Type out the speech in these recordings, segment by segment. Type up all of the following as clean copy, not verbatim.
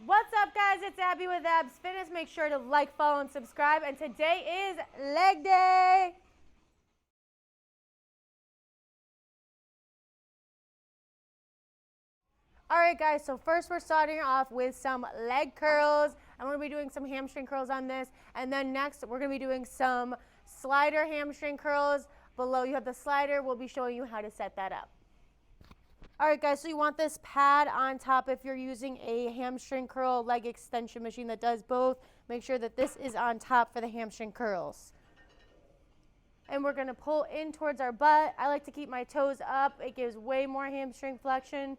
What's up, guys? It's Abby with Abs Fitness. Make sure to like, follow, and subscribe. And today is leg day. All right, guys, so first we're starting off with some leg curls. I'm going to be doing some hamstring curls on this. And then next, we're going to be doing some slider hamstring curls. Below you have the slider. We'll be showing you how to set that up. All right, guys, so you want this pad on top if you're using a hamstring curl leg extension machine that does both. Make sure that this is on top for the hamstring curls. And we're going to pull in towards our butt. I like to keep my toes up. It gives way more hamstring flexion.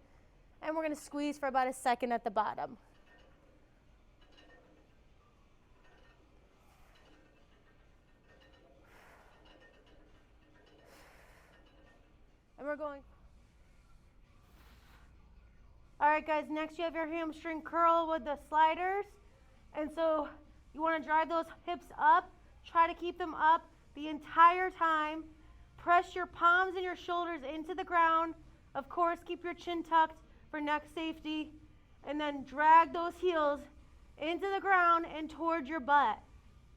And we're going to squeeze for about a second at the bottom. And we're going. All right, guys, next you have your hamstring curl with the sliders. And so you want to drive those hips up. Try to keep them up the entire time. Press your palms and your shoulders into the ground. Of course, keep your chin tucked for neck safety. And then drag those heels into the ground and towards your butt.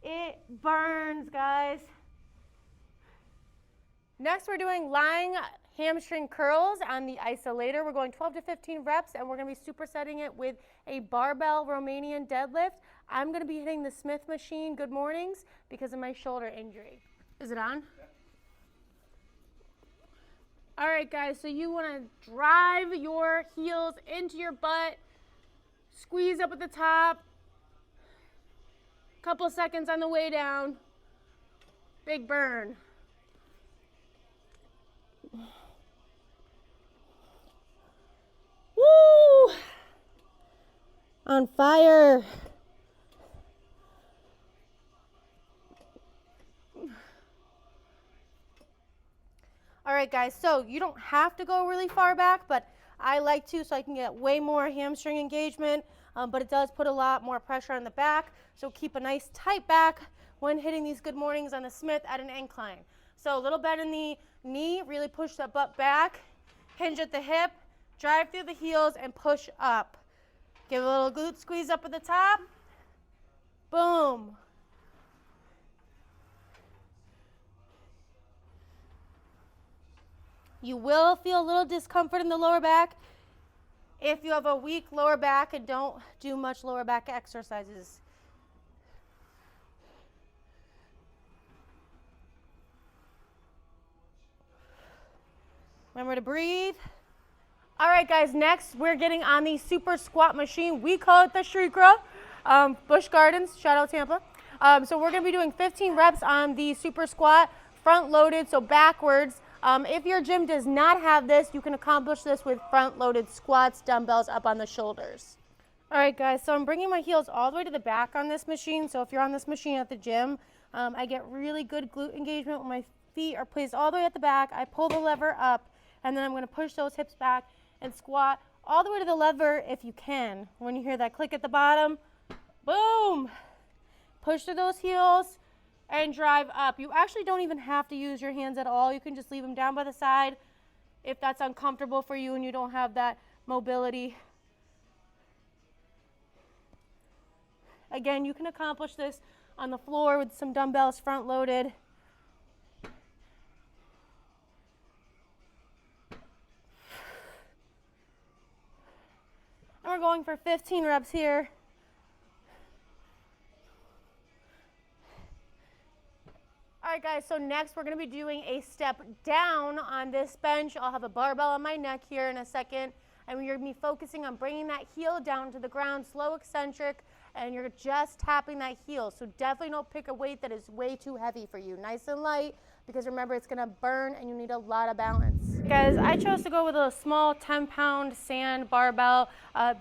It burns, guys. Next, we're doing lying hamstring curls on the isolator. We're going 12 to 15 reps, and we're going to be supersetting it with a barbell Romanian deadlift. I'm going to be hitting the Smith machine, good mornings, because of my shoulder injury. Is it on? Yeah. All right, guys, so you want to drive your heels into your butt, squeeze up at the top, couple seconds on the way down, big burn. Woo! On fire. All right, guys, so you don't have to go really far back, but I like to so I can get way more hamstring engagement, but it does put a lot more pressure on the back, so keep a nice tight back when hitting these good mornings on the Smith at an incline. So a little bend in the knee, really push the butt back, hinge at the hip, drive through the heels and push up. Give a little glute squeeze up at the top. Boom. You will feel a little discomfort in the lower back if you have a weak lower back and don't do much lower back exercises. Remember to breathe. All right, guys, next we're getting on the super squat machine. We call it the Shrikra, Busch Gardens, shout out Tampa. So we're gonna be doing 15 reps on the super squat, front loaded, so backwards. If your gym does not have this, you can accomplish this with front loaded squats, dumbbells up on the shoulders. All right, guys, so I'm bringing my heels all the way to the back on this machine. So if you're on this machine at the gym, I get really good glute engagement when my feet are placed all the way at the back. I pull the lever up, and then I'm gonna push those hips back and squat all the way to the lever if you can. When you hear that click at the bottom, boom, push to those heels and drive up. You actually don't even have to use your hands at all. You can just leave them down by the side if that's uncomfortable for you and you don't have that mobility. Again, you can accomplish this on the floor with some dumbbells front loaded. And we're going for 15 reps here. All right, guys, so next we're going to be doing a step down on this bench. I'll have a barbell on my neck here in a second, and you're going to be focusing on bringing that heel down to the ground, slow eccentric, and you're just tapping that heel. So definitely don't pick a weight that is way too heavy for you. Nice and light, because remember, it's going to burn and you need a lot of balance. Guys, I chose to go with a small 10-pound sand barbell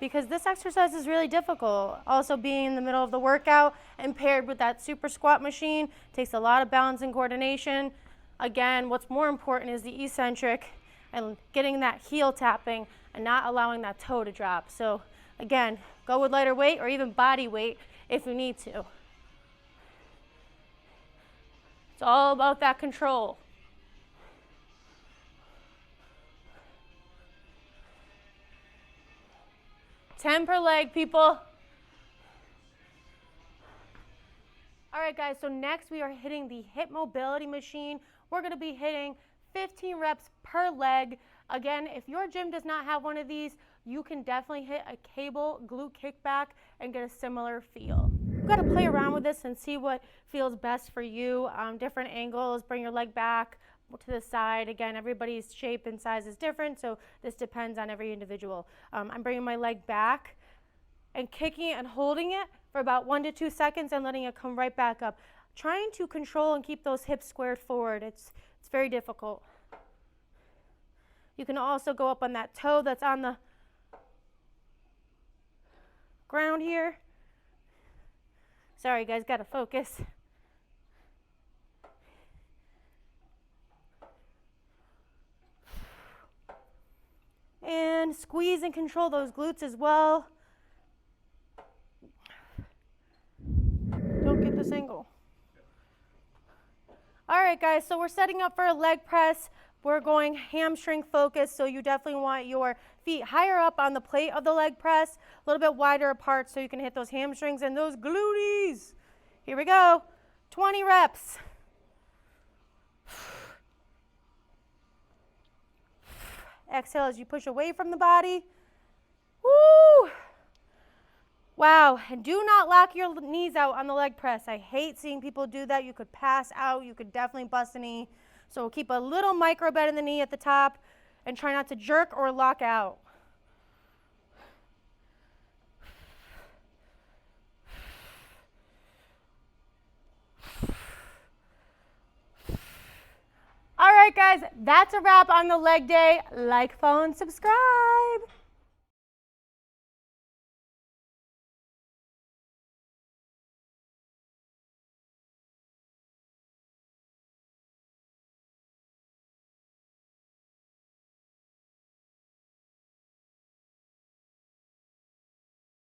because this exercise is really difficult. Also, being in the middle of the workout and paired with that super squat machine takes a lot of balance and coordination. Again, what's more important is the eccentric and getting that heel tapping and not allowing that toe to drop. So again, go with lighter weight or even body weight if you need to. It's all about that control. 10 per leg, people. All right, guys, so next we are hitting the hip mobility machine. We're going to be hitting 15 reps per leg. Again, if your gym does not have one of these, you can definitely hit a cable glute kickback and get a similar feel. You've got to play around with this and see what feels best for you. Different angles, bring your leg back to the side. Again, everybody's shape and size is different, so this depends on every individual. I'm bringing my leg back and kicking it and holding it for about 1 to 2 seconds and letting it come right back up. Trying to control and keep those hips squared forward. It's very difficult. You can also go up on that toe that's on the ground here. Sorry guys, gotta focus. And squeeze and control those glutes as well. Don't get this angle. All right, guys, so we're setting up for a leg press. We're going hamstring focused, so you definitely want your feet higher up on the plate of the leg press, a little bit wider apart so you can hit those hamstrings and those glutes. Here we go, 20 reps. Exhale as you push away from the body. Woo! Wow, and do not lock your knees out on the leg press. I hate seeing people do that. You could pass out, you could definitely bust a knee. So keep a little micro bend in the knee at the top and try not to jerk or lock out. All right, guys, that's a wrap on the leg day. Like, follow, and subscribe.